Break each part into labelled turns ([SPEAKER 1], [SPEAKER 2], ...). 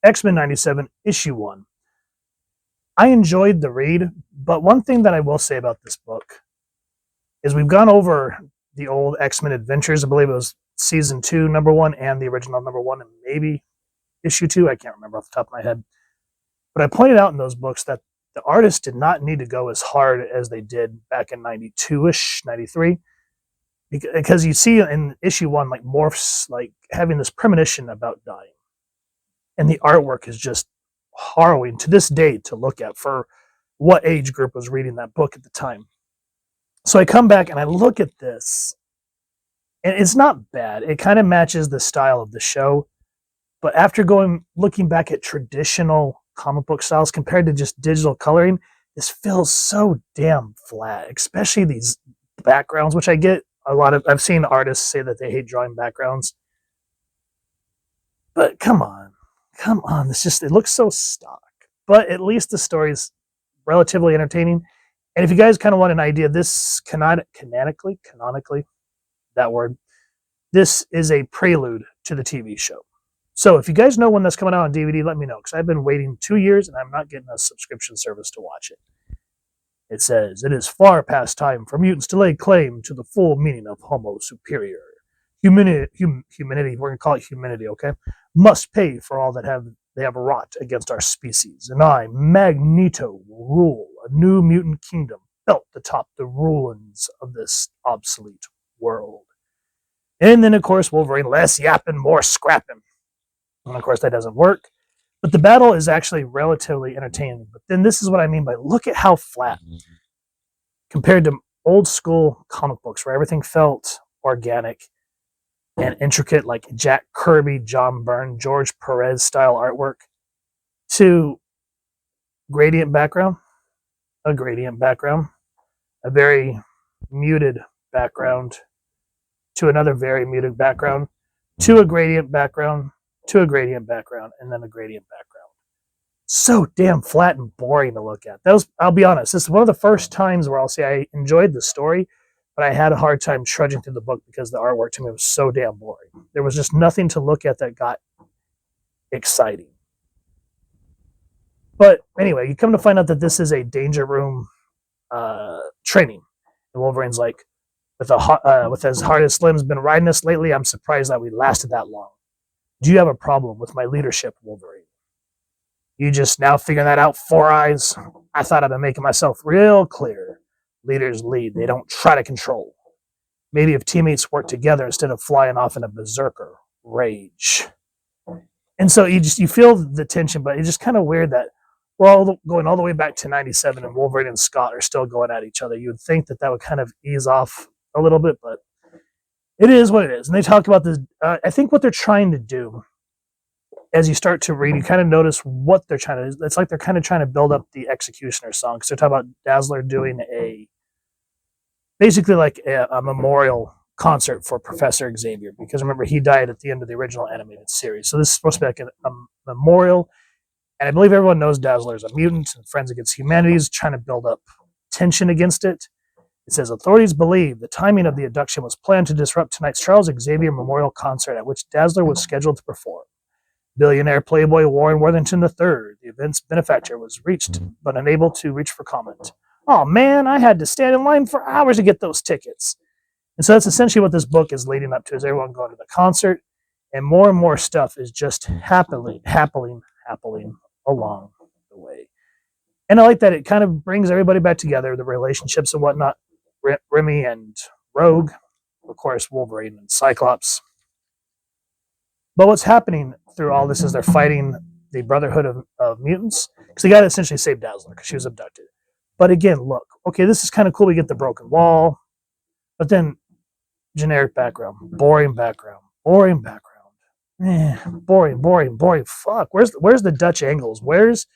[SPEAKER 1] X-Men 97, issue 1. I enjoyed the read, but one thing that I will say about this book is we've gone over the old X-Men Adventures. I believe it was season 2, number 1, and the original number 1, and maybe issue 2. I can't remember off the top of my head. But I pointed out in those books that the artists did not need to go as hard as they did back in 92-ish, 93. Because you see in issue 1, like Morph's like having this premonition about dying. And the artwork is just harrowing to this day to look at for what age group was reading that book at the time. So I come back and I look at this, and it's not bad. It kind of matches the style of the show. But after looking back at traditional comic book styles compared to just digital coloring, this feels so damn flat, especially these backgrounds, which I get I've seen artists say that they hate drawing backgrounds. But come on. It looks so stock. But at least the story's relatively entertaining. And if you guys kind of want an idea, this canonically, that word, this is a prelude to the TV show. So if you guys know when that's coming out on DVD, let me know, because I've been waiting 2 years and I'm not getting a subscription service to watch it. It says, it is far past time for mutants to lay claim to the full meaning of Homo superior. Humanity, we're going to call it humanity, okay? Must pay for all that they have wrought against our species. And I, Magneto, will rule a new mutant kingdom built atop the ruins of this obsolete world. And then, of course, Wolverine, less yapping, more scrapping. And, of course, that doesn't work. But the battle is actually relatively entertaining. But then this is what I mean by look at how flat compared to old school comic books where everything felt organic and intricate, like Jack Kirby, John Byrne, George Perez style artwork, to a gradient background, a very muted background, to another very muted background, to a gradient background, to a gradient background, and then a gradient background. So damn flat and boring to look at. I'll be honest, this is one of the first times where I'll say I enjoyed the story, but I had a hard time trudging through the book because the artwork to me was so damn boring. There was just nothing to look at that got exciting. But anyway, you come to find out that this is a danger room training. And Wolverine's like, with as hard as Slim's been riding us lately, I'm surprised that we lasted that long. Do you have a problem with my leadership, Wolverine? You just now figuring that out, Four Eyes? I thought I'd been making myself real clear. Leaders lead. They don't try to control. Maybe if teammates work together instead of flying off in a berserker rage. And so you feel the tension, but it's just kind of weird that we're all going all the way back to 97 and Wolverine and Scott are still going at each other. You would think that would kind of ease off a little bit, but it is what it is. And they talk about this. I think what they're trying to do, as you start to read, you kind of notice what they're trying to do. It's like they're kind of trying to build up the Executioner song, because they're talking about Dazzler doing basically like a memorial concert for Professor Xavier, because remember, he died at the end of the original animated series. So this is supposed to be like a memorial. And I believe everyone knows Dazzler is a mutant and Friends Against Humanity is trying to build up tension against it. It says, authorities believe the timing of the abduction was planned to disrupt tonight's Charles Xavier Memorial Concert at which Dazzler was scheduled to perform. Billionaire playboy Warren Worthington III, the event's benefactor, was reached but unable to reach for comment. Oh man, I had to stand in line for hours to get those tickets. And so that's essentially what this book is leading up to, is everyone going to the concert, and more stuff is just happening along the way. And I like that it kind of brings everybody back together, the relationships and whatnot. Remy and Rogue, of course, Wolverine and Cyclops. But what's happening through all this is they're fighting the Brotherhood of Mutants, because they got to essentially save Dazzler because she was abducted. But again, look, okay, this is kind of cool. We get the broken wall, but then generic background, boring background. Boring. Fuck, where's the Dutch angles? Where's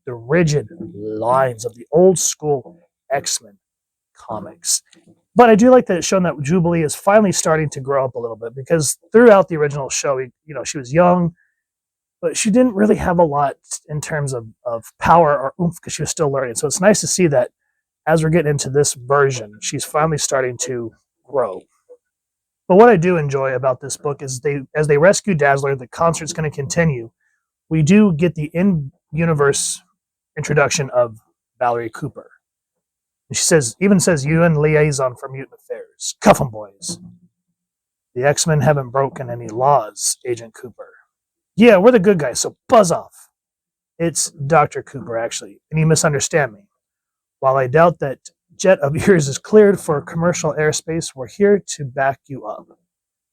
[SPEAKER 1] the rigid lines of the old school X-Men comics? But I do like that it's shown that Jubilee is finally starting to grow up a little bit, because throughout the original show, she was young, but she didn't really have a lot in terms of power or oomph because she was still learning. So it's nice to see that as we're getting into this version, she's finally starting to grow. But what I do enjoy about this book is as they rescue Dazzler, the concert's going to continue we do get the in-universe introduction of Valerie Cooper. And she even says, UN liaison for mutant affairs. Cuff 'em, boys. The X-Men haven't broken any laws, Agent Cooper. Yeah, we're the good guys, so buzz off. It's Dr. Cooper, actually, and you misunderstand me. While I doubt that jet of yours is cleared for commercial airspace, we're here to back you up.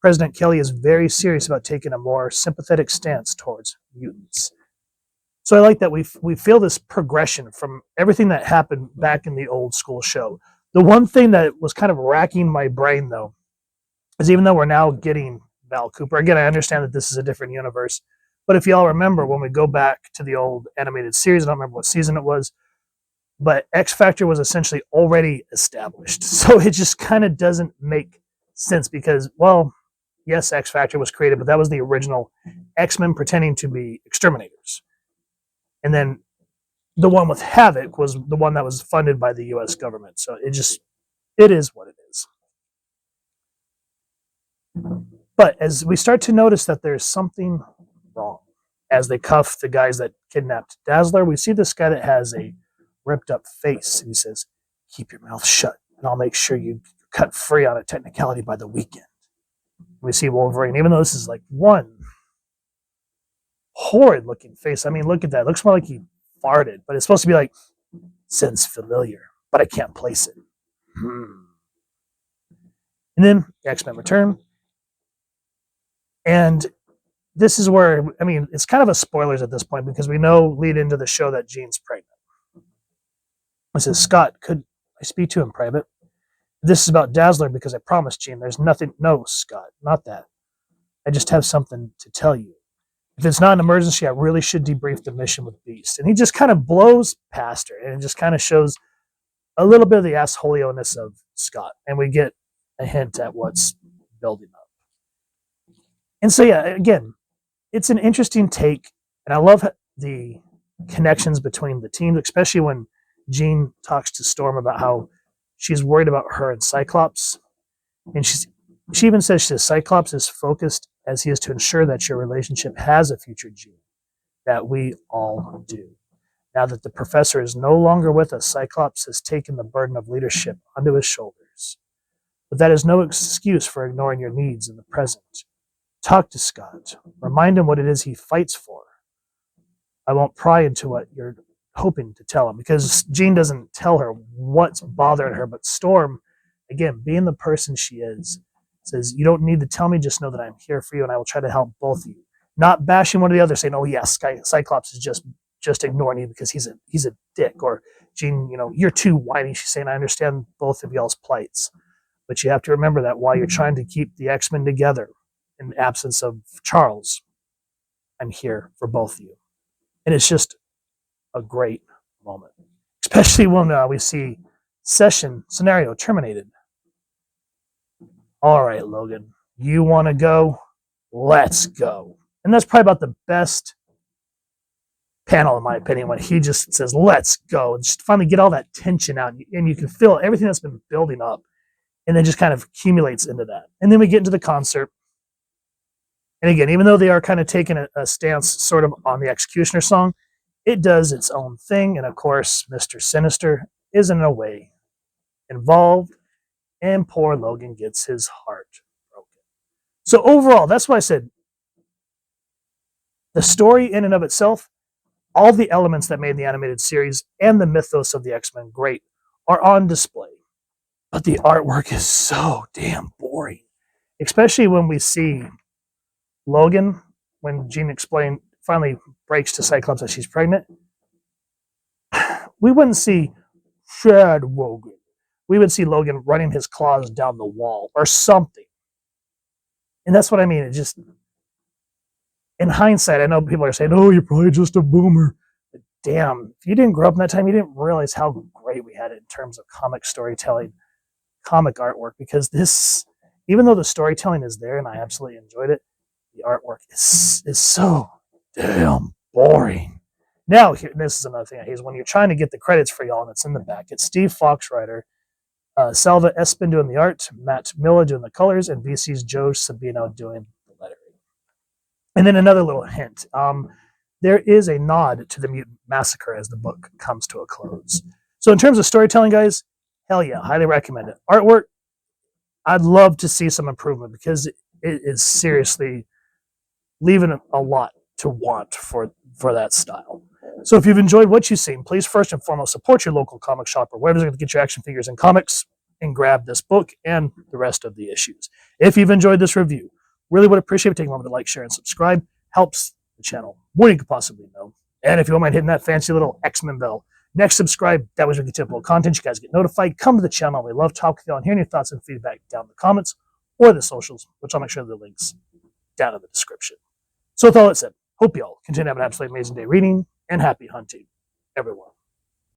[SPEAKER 1] President Kelly is very serious about taking a more sympathetic stance towards mutants. So I like that we feel this progression from everything that happened back in the old school show. The one thing that was kind of racking my brain, though, is even though we're now getting Val Cooper, again, I understand that this is a different universe, but if y'all remember when we go back to the old animated series, I don't remember what season it was, but X Factor was essentially already established. So it just kind of doesn't make sense because, well, yes, X Factor was created, but that was the original X-Men pretending to be exterminators. And then the one with Havoc was the one that was funded by the US government. So it is what it is. But as we start to notice that there's something wrong, as they cuff the guys that kidnapped Dazzler, we see this guy that has a ripped up face. And he says, keep your mouth shut, and I'll make sure you cut free on a technicality by the weekend. We see Wolverine, even though this is like one horrid looking face. I mean, look at that. It looks more like he farted, but it's supposed to be like, sounds familiar, but I can't place it. And then the X-Men return. And this is where, I mean, it's kind of a spoilers at this point because we know lead into the show that Jean's pregnant. I says, Scott, could I speak to him in private? This is about Dazzler because I promised Jean there's nothing. No, Scott, not that. I just have something to tell you. If it's not an emergency, I really should debrief the mission with Beast. And he just kind of blows past her and it just kind of shows a little bit of the assholio-ness of Scott. And we get a hint at what's building up. And so, yeah, again, it's an interesting take. And I love the connections between the teams, especially when Jean talks to Storm about how she's worried about her and Cyclops. And she even says Cyclops is focused as he is to ensure that your relationship has a future, Jean, that we all do. Now that the professor is no longer with us, Cyclops has taken the burden of leadership onto his shoulders. But that is no excuse for ignoring your needs in the present. Talk to Scott. Remind him what it is he fights for. I won't pry into what you're hoping to tell him because Jean doesn't tell her what's bothering her, but Storm, again, being the person she is, says, you don't need to tell me, just know that I'm here for you and I will try to help both of you. Not bashing one or the other, saying, oh yeah, Cyclops is just ignoring you because he's a dick. Or Jean, you're too whiny. She's saying, I understand both of y'all's plights. But you have to remember that while you're trying to keep the X-Men together in the absence of Charles, I'm here for both of you. And it's just a great moment, especially when we see scenario terminated. All right, Logan, you want to go? Let's go. And that's probably about the best panel, in my opinion, when he just says, let's go, and just finally get all that tension out. And you can feel everything that's been building up and then just kind of accumulates into that. And then we get into the concert. And again, even though they are kind of taking a stance sort of on the Executioner song, it does its own thing. And of course, Mr. Sinister is in a way involved. And poor Logan gets his heart broken. So overall, that's why I said the story in and of itself, all the elements that made the animated series and the mythos of the X-Men great are on display. But the artwork is so damn boring. Especially when we see Logan, when Jean finally breaks to Cyclops that she's pregnant. We wouldn't see Chad Logan. We would see Logan running his claws down the wall or something. And that's what I mean. It just, in hindsight, I know people are saying, oh, you're probably just a boomer. But damn, if you didn't grow up in that time, you didn't realize how great we had it in terms of comic storytelling, comic artwork, because this, even though the storytelling is there and I absolutely enjoyed it, the artwork is so damn boring. Now, this is another thing I hate, is when you're trying to get the credits for y'all and it's in the back. It's Steve Foxe, writer, Salvador Espin doing the art, Matt Milla doing the colors, and VC's Joe Sabino doing the lettering. And then another little hint. there is a nod to the mutant massacre as the book comes to a close. So in terms of storytelling, guys, hell yeah, highly recommend it. Artwork, I'd love to see some improvement because it is seriously leaving a lot to want for that style. So if you've enjoyed what you've seen, please first and foremost support your local comic shop or wherever you're going to get your action figures and comics and grab this book and the rest of the issues. If you've enjoyed this review, really would appreciate taking a moment to like, share, and subscribe. Helps the channel more than you could possibly know. And if you don't mind hitting that fancy little X-Men bell, next subscribe, that was your typical content. You guys get notified. Come to the channel. We love talking with you and hearing your thoughts and feedback down in the comments or the socials, which I'll make sure the links down in the description. So with all that said, hope you all continue to have an absolutely amazing day reading and happy hunting, everyone.